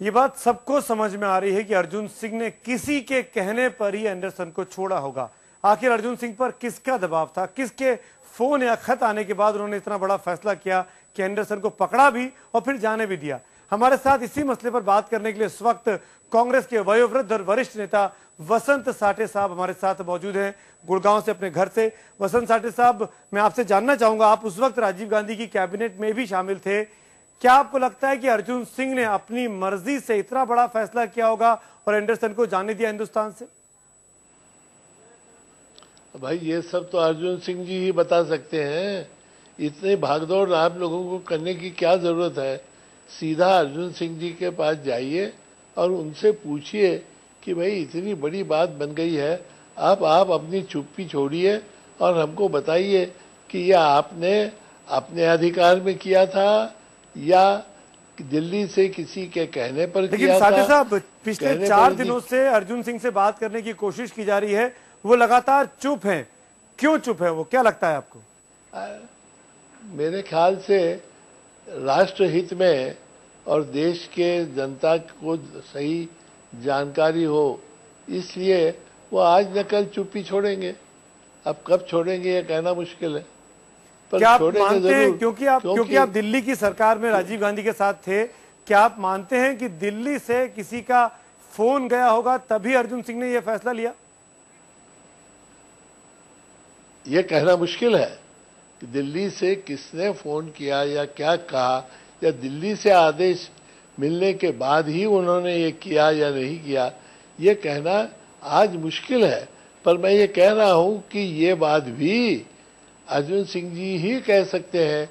ये बात सबको समझ में आ रही है कि अर्जुन सिंह ने किसी के कहने पर ही एंडरसन को छोड़ा होगा। आखिर अर्जुन सिंह पर किसका दबाव था, किसके फोन या खत आने के बाद उन्होंने इतना बड़ा फैसला किया कि एंडरसन को पकड़ा भी और फिर जाने भी दिया। हमारे साथ इसी मसले पर बात करने के लिए इस वक्त कांग्रेस के वयोवृद्ध और वरिष्ठ नेता वसंत साठे साहब हमारे साथ मौजूद हैं, गुड़गांव से, अपने घर से। वसंत साठे साहब, मैं आपसे जानना चाहूंगा, आप उस वक्त राजीव गांधी की कैबिनेट में भी शामिल थे। क्या आपको लगता है कि अर्जुन सिंह ने अपनी मर्जी से इतना बड़ा फैसला किया होगा और एंडरसन को जाने दिया हिंदुस्तान से? भाई ये सब तो अर्जुन सिंह जी ही बता सकते हैं। इतने भागदौड़ आप लोगों को करने की क्या जरूरत है? सीधा अर्जुन सिंह जी के पास जाइए और उनसे पूछिए कि भाई इतनी बड़ी बात बन गई है, आप अपनी चुप्पी छोड़िए और हमको बताइए कि यह आपने अपने अधिकार में किया था या दिल्ली से किसी के कहने पर किया था। साठे साहब, पिछले 4 दिनों से अर्जुन सिंह से बात करने की कोशिश की जा रही है, वो लगातार चुप हैं। क्यों चुप है वो, क्या लगता है आपको? मेरे ख्याल से राष्ट्रहित में और देश के जनता को सही जानकारी हो, इसलिए वो आज न कल चुप्पी छोड़ेंगे। अब कब छोड़ेंगे ये कहना मुश्किल है, पर क्या आप छोड़ेंगे मानते हैं, जरूर। क्योंकि आप दिल्ली की सरकार में राजीव गांधी के साथ थे, क्या आप मानते हैं कि दिल्ली से किसी का फोन गया होगा तभी अर्जुन सिंह ने यह फैसला लिया? यह कहना मुश्किल है कि दिल्ली से किसने फोन किया या क्या कहा, या दिल्ली से आदेश मिलने के बाद ही उन्होंने ये किया या नहीं किया, ये कहना आज मुश्किल है। पर मैं ये कह रहा हूं कि ये बात भी अर्जुन सिंह जी ही कह सकते हैं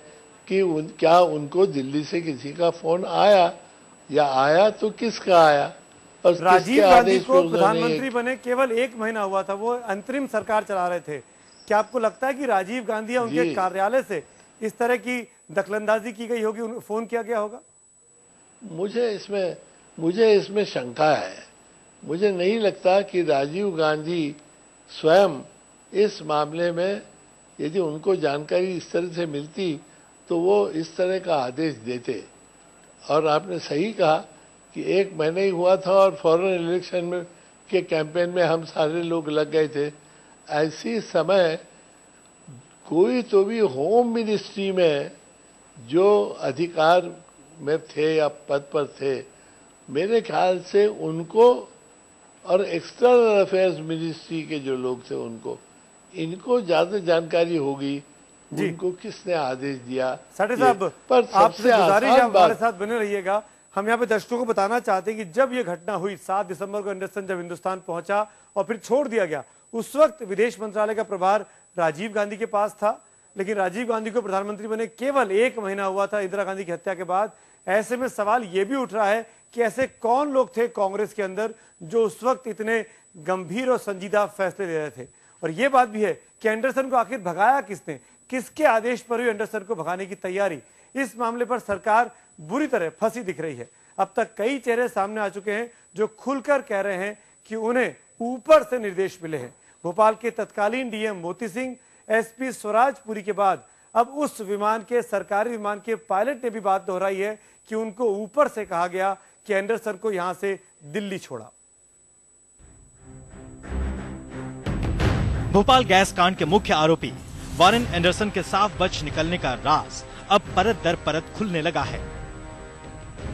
कि क्या उनको दिल्ली से किसी का फोन आया, या आया तो किसका आया। और राजीव गांधी को प्रधानमंत्री बने केवल 1 महीना हुआ था, वो अंतरिम सरकार चला रहे थे। क्या आपको लगता है कि राजीव गांधी या उनके कार्यालय से इस तरह की दखलंदाजी की गई होगी, फोन किया गया होगा? मुझे इसमें शंका है। मुझे नहीं लगता कि राजीव गांधी स्वयं इस मामले में, यदि उनको जानकारी इस तरह से मिलती तो वो इस तरह का आदेश देते। और आपने सही कहा कि 1 महीना ही हुआ था और फौरन इलेक्शन में के कैंपेन में हम सारे लोग लग गए थे। ऐसी समय कोई तो भी होम मिनिस्ट्री में जो अधिकार में थे या पद पर थे, मेरे ख्याल से उनको, और एक्सटर्नल अफेयर्स मिनिस्ट्री के जो लोग थे उनको, इनको ज्यादा जानकारी होगी उनको किसने आदेश दिया। साठे साहब, पर आपसे गुजारिश है हमारे साथ बने रहिएगा। हम यहाँ पे दर्शकों को बताना चाहते हैं कि जब ये घटना हुई 7 दिसंबर को, एंडरसन जब हिंदुस्तान पहुंचा और फिर छोड़ दिया गया, उस वक्त विदेश मंत्रालय का प्रभार राजीव गांधी के पास था। लेकिन राजीव गांधी को प्रधानमंत्री बने केवल 1 महीना हुआ था इंदिरा गांधी की हत्या के बाद। ऐसे में सवाल यह भी उठ रहा है कि ऐसे कौन लोग थे कांग्रेस के अंदर जो उस वक्त इतने गंभीर और संजीदा फैसले ले रहे थे। और यह बात भी है कि एंडरसन को आखिर भगाया किसने, किसके आदेश पर हुई एंडरसन को भगाने की तैयारी। इस मामले पर सरकार बुरी तरह फंसी दिख रही है। अब तक कई चेहरे सामने आ चुके हैं जो खुलकर कह रहे हैं कि उन्हें ऊपर से निर्देश मिले हैं। भोपाल के तत्कालीन डीएम मोती सिंह, एसपी स्वराजपुरी के बाद अब उस विमान के, सरकारी विमान के पायलट ने भी बात दोहराई है कि उनको ऊपर से कहा गया कि एंडरसन को यहां से दिल्ली छोड़ा। भोपाल गैस कांड के मुख्य आरोपी वारेन एंडरसन के साफ बच निकलने का राज अब परत दर परत खुलने लगा है।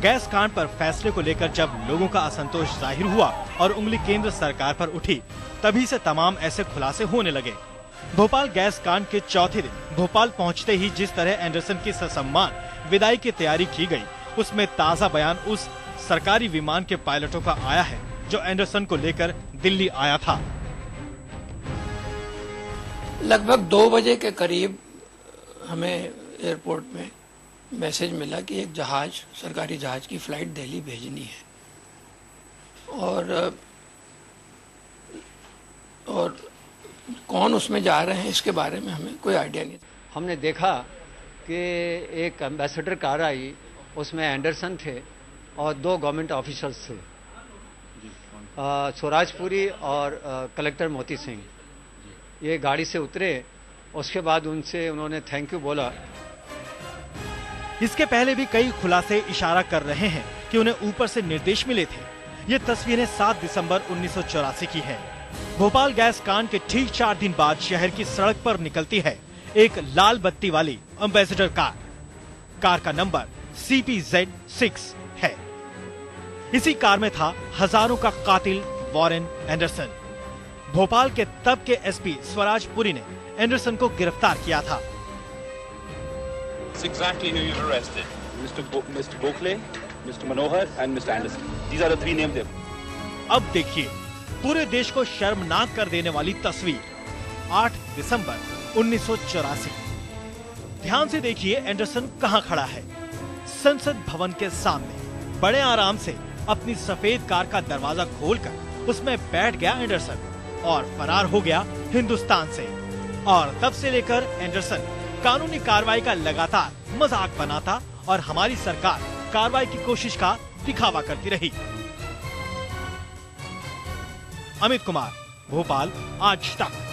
गैस कांड पर फैसले को लेकर जब लोगों का असंतोष जाहिर हुआ और उंगली केंद्र सरकार पर उठी, तभी से तमाम ऐसे खुलासे होने लगे। भोपाल गैस कांड के चौथे दिन भोपाल पहुंचते ही जिस तरह एंडरसन की ससम्मान विदाई की तैयारी की गई, उसमें ताजा बयान उस सरकारी विमान के पायलटों का आया है जो एंडरसन को लेकर दिल्ली आया था। लगभग 2 बजे के करीब हमें एयरपोर्ट में मैसेज मिला कि एक जहाज, सरकारी जहाज की फ्लाइट दिल्ली भेजनी है, और कौन उसमें जा रहे हैं इसके बारे में हमें कोई आइडिया नहीं था। हमने देखा कि एक एम्बेसडर कार आई, उसमें एंडरसन थे और 2 गवर्नमेंट ऑफिसर्स थे, स्वराजपुरी और कलेक्टर मोती सिंह। ये गाड़ी से उतरे, उसके बाद उन्होंने थैंक यू बोला। इसके पहले भी कई खुलासे इशारा कर रहे हैं कि उन्हें ऊपर से निर्देश मिले थे। ये तस्वीरें 7 दिसंबर 1984 की है। भोपाल गैस कांड के ठीक 4 दिन बाद शहर की सड़क पर निकलती है एक लाल बत्ती वाली एम्बेसडर कार। कार का नंबर CPZ6 है। इसी कार में था हजारों का कातिल वॉरेन एंडरसन। भोपाल के तब के एसपी स्वराज पुरी ने एंडरसन को गिरफ्तार किया था। Exactly who you've arrested. Mr. Gokhale, Mr. Manohar and Mr. Anderson. These are the 3 names there. अब देखिए पूरे देश को शर्मनाक कर देने वाली तस्वीर 8 दिसंबर 1984। ध्यान से देखिए एंडरसन कहां खड़ा है। संसद भवन के सामने बड़े आराम से अपनी सफेद कार का दरवाजा खोलकर उसमें बैठ गया एंडरसन और फरार हो गया हिंदुस्तान से। और तब से लेकर एंडरसन कानूनी कार्रवाई का लगातार मजाक बनाता और हमारी सरकार कार्रवाई की कोशिश का दिखावा करती रही। अमित कुमार, भोपाल, आज तक।